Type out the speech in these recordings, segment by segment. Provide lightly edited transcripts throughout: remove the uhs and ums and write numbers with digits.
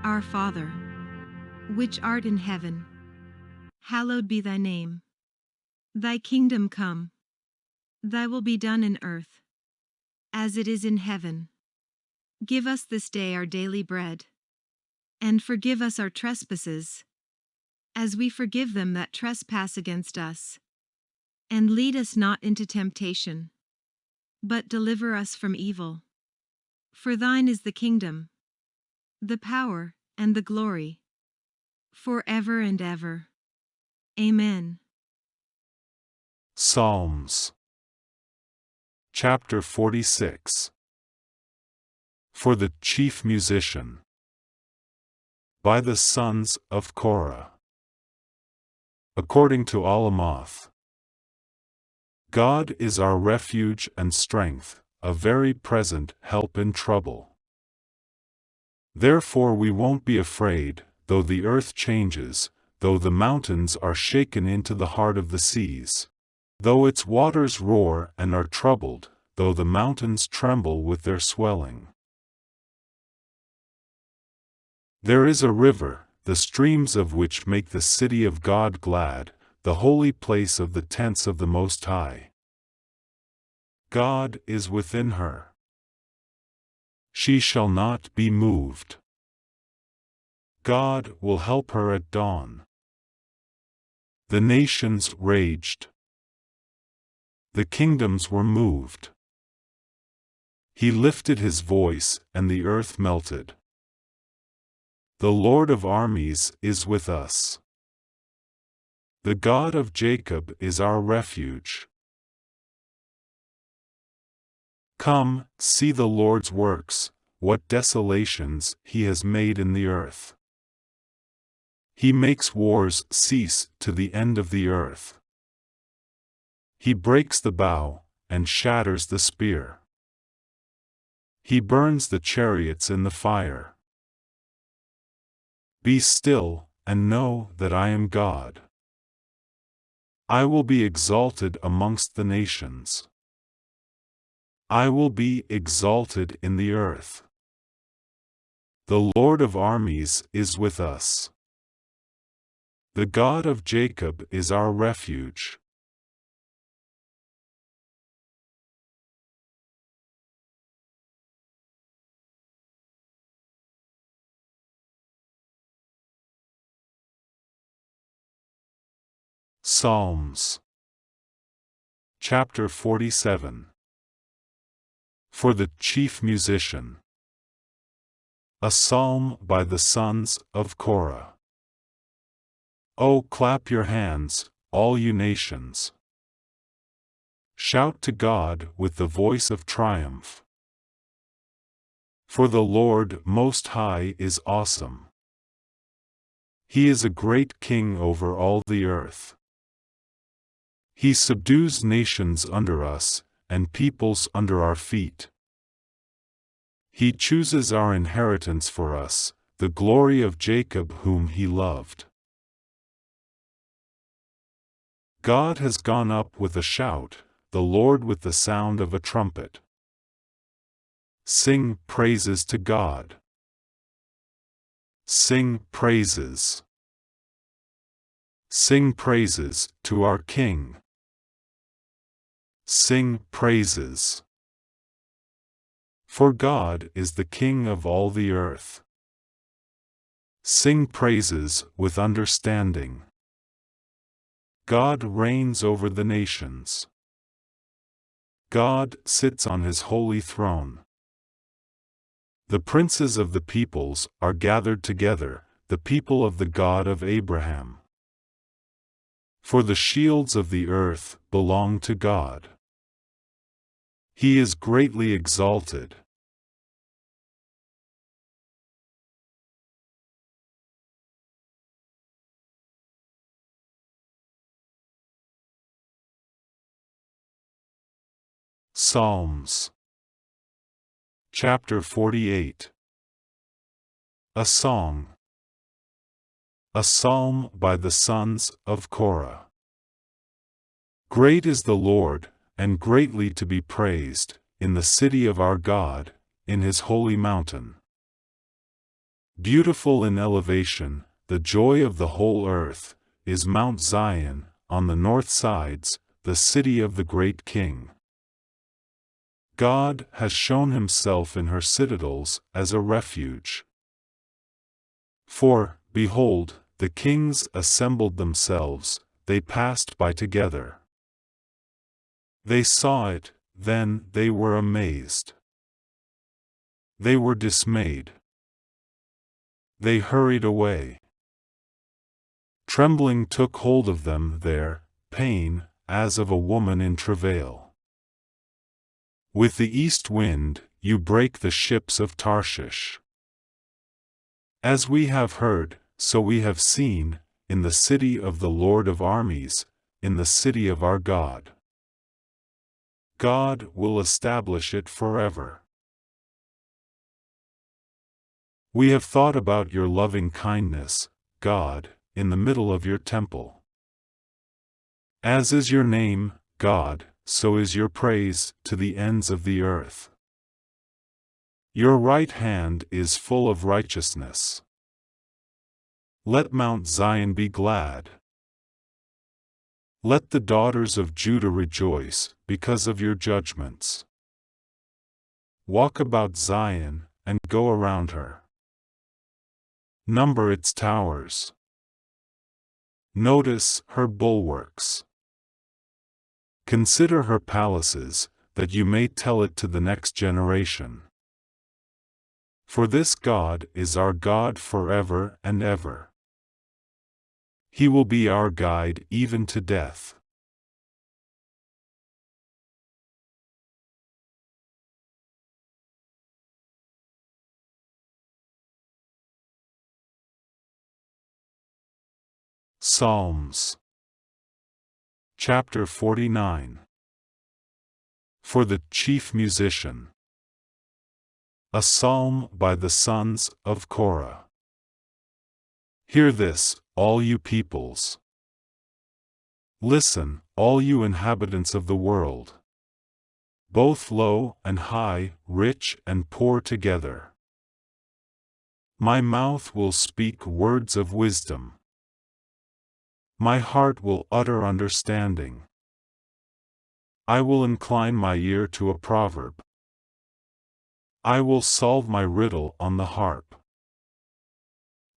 Our Father, which art in heaven, hallowed be thy name. Thy kingdom come. Thy will be done in earth, as it is in heaven. Give us this day our daily bread, and forgive us our trespasses, as we forgive them that trespass against us. And lead us not into temptation, but deliver us from evil. For thine is the kingdom, the power, and the glory, forever and ever. Amen. Psalms Chapter 46. For the chief musician. By the sons of Korah. According to Alamoth. God is our refuge and strength, a very present help in trouble. Therefore we won't be afraid, though the earth changes, though the mountains are shaken into the heart of the seas. Though its waters roar and are troubled, though the mountains tremble with their swelling. There is a river, the streams of which make the city of God glad, the holy place of the tents of the Most High. God is within her. She shall not be moved. God will help her at dawn. The nations raged. The kingdoms were moved. He lifted his voice, and the earth melted. The Lord of armies is with us. The God of Jacob is our refuge. Come, see the Lord's works, what desolations he has made in the earth. He makes wars cease to the end of the earth. He breaks the bow, and shatters the spear. He burns the chariots in the fire. Be still, and know that I am God. I will be exalted amongst the nations. I will be exalted in the earth. The Lord of armies is with us. The God of Jacob is our refuge. Psalms Chapter 47. For the chief musician. A psalm by the sons of Korah. O clap your hands, all you nations. Shout to God with the voice of triumph. For the Lord Most High is awesome. He is a great king over all the earth. He subdues nations under us, and peoples under our feet. He chooses our inheritance for us, the glory of Jacob whom he loved. God has gone up with a shout, the Lord with the sound of a trumpet. Sing praises to God. Sing praises. Sing praises to our King. Sing praises. For God is the King of all the earth. Sing praises with understanding. God reigns over the nations. God sits on his holy throne. The princes of the peoples are gathered together, the people of the God of Abraham. For the shields of the earth belong to God. He is greatly exalted. Psalms Chapter 48. A song. A psalm by the sons of Korah. Great is the Lord, and greatly to be praised, in the city of our God, in his holy mountain. Beautiful in elevation, the joy of the whole earth, is Mount Zion, on the north sides, the city of the great King. God has shown himself in her citadels as a refuge. For, behold, the kings assembled themselves, they passed by together. They saw it, then they were amazed. They were dismayed. They hurried away. Trembling took hold of them there, pain, as of a woman in travail. With the east wind, you break the ships of Tarshish. As we have heard, so we have seen, in the city of the Lord of armies, in the city of our God. God will establish it forever. We have thought about your loving kindness, God, in the middle of your temple. As is your name, God, so is your praise to the ends of the earth. Your right hand is full of righteousness. Let Mount Zion be glad. Let the daughters of Judah rejoice, because of your judgments. Walk about Zion, and go around her. Number its towers. Notice her bulwarks. Consider her palaces, that you may tell it to the next generation. For this God is our God forever and ever. He will be our guide even to death. Psalms. Chapter 49. For the chief musician. A psalm by the sons of Korah. Hear this, all you peoples. Listen, all you inhabitants of the world. Both low and high, rich and poor together. My mouth will speak words of wisdom. My heart will utter understanding. I will incline my ear to a proverb. I will solve my riddle on the harp.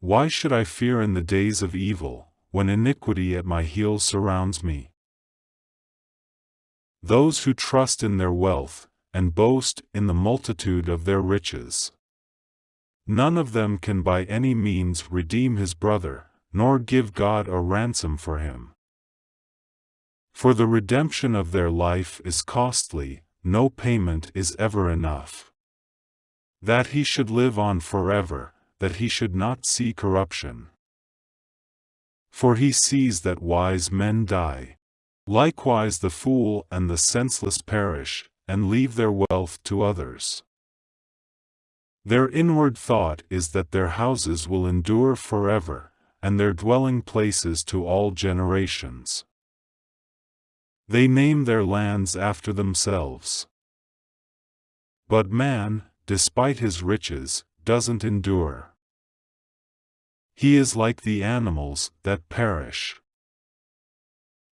Why should I fear in the days of evil, when iniquity at my heels surrounds me? Those who trust in their wealth, and boast in the multitude of their riches. None of them can by any means redeem his brother, nor give God a ransom for him. For the redemption of their life is costly, no payment is ever enough. That he should live on forever, that he should not see corruption. For he sees that wise men die. Likewise the fool and the senseless perish, and leave their wealth to others. Their inward thought is that their houses will endure forever, and their dwelling places to all generations. They name their lands after themselves. But man, despite his riches, doesn't endure. He is like the animals that perish.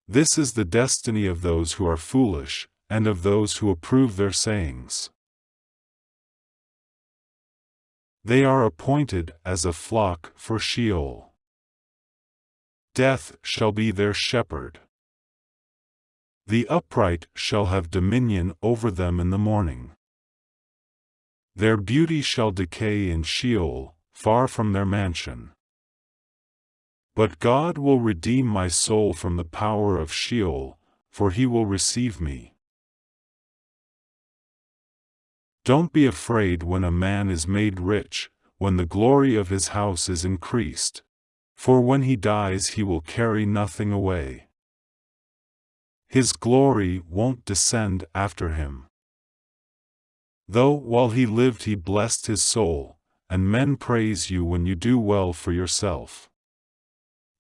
This is the destiny of those who are foolish, and of those who approve their sayings. They are appointed as a flock for Sheol. Death shall be their shepherd. The upright shall have dominion over them in the morning. Their beauty shall decay in Sheol, far from their mansion. But God will redeem my soul from the power of Sheol, for he will receive me. Don't be afraid when a man is made rich, when the glory of his house is increased. For when he dies he will carry nothing away. His glory won't descend after him. Though while he lived he blessed his soul, and men praise you when you do well for yourself.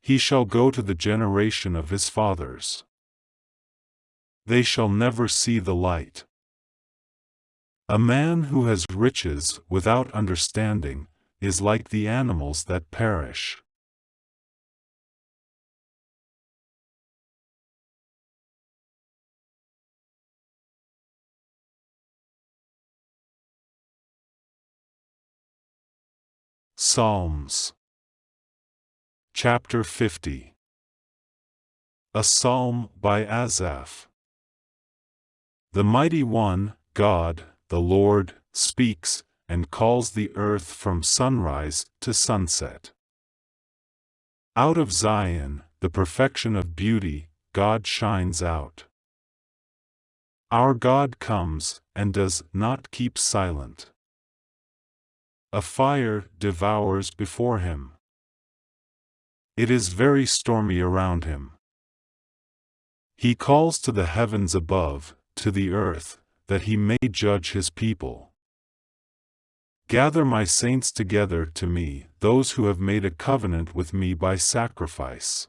He shall go to the generation of his fathers. They shall never see the light. A man who has riches without understanding is like the animals that perish. Psalms. Chapter 50. A Psalm by Asaph. The Mighty One, God, the Lord, speaks, and calls the earth from sunrise to sunset. Out of Zion, the perfection of beauty, God shines out. Our God comes, and does not keep silent. A fire devours before him. It is very stormy around him. He calls to the heavens above, to the earth, that he may judge his people. Gather my saints together to me, those who have made a covenant with me by sacrifice.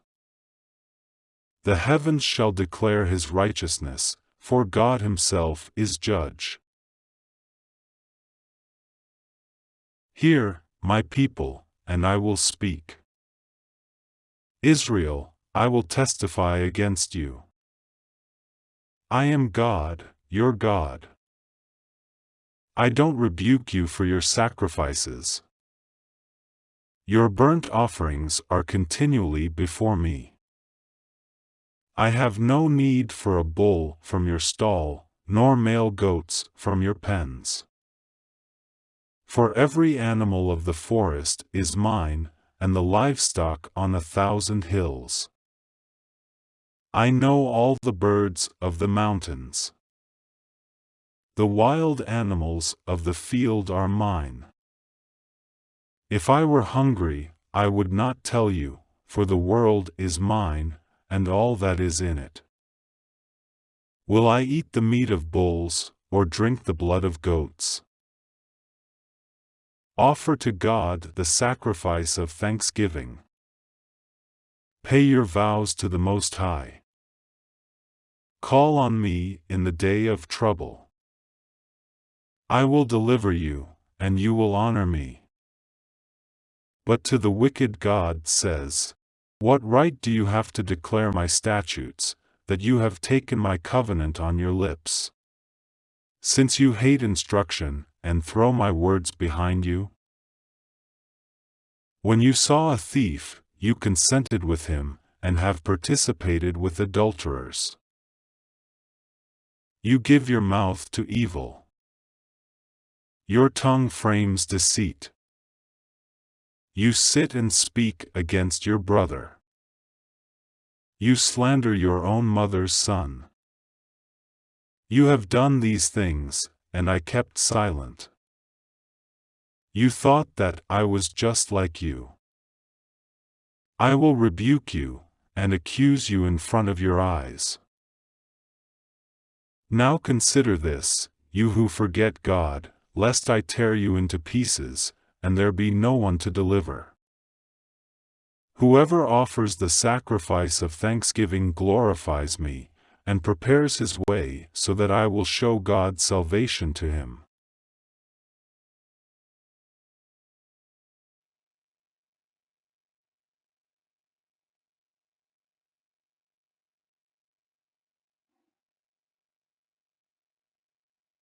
The heavens shall declare his righteousness, for God himself is judge. Hear, my people, and I will speak. Israel, I will testify against you. I am God, your God. I don't rebuke you for your sacrifices. Your burnt offerings are continually before me. I have no need for a bull from your stall, nor male goats from your pens. For every animal of the forest is mine, and the livestock on 1,000 hills. I know all the birds of the mountains. The wild animals of the field are mine. If I were hungry, I would not tell you, for the world is mine, and all that is in it. Will I eat the meat of bulls, or drink the blood of goats? Offer to God the sacrifice of thanksgiving. Pay your vows to the Most High. Call on me in the day of trouble. I will deliver you, and you will honor me. But to the wicked God says, what right do you have to declare my statutes, that you have taken my covenant on your lips? Since you hate instruction, and throw my words behind you? When you saw a thief, you consented with him, and have participated with adulterers. You give your mouth to evil. Your tongue frames deceit. You sit and speak against your brother. You slander your own mother's son. You have done these things, and I kept silent. You thought that I was just like you. I will rebuke you, and accuse you in front of your eyes. Now consider this, you who forget God, lest I tear you into pieces, and there be no one to deliver. Whoever offers the sacrifice of thanksgiving glorifies me, and prepares his way so that I will show God's salvation to him.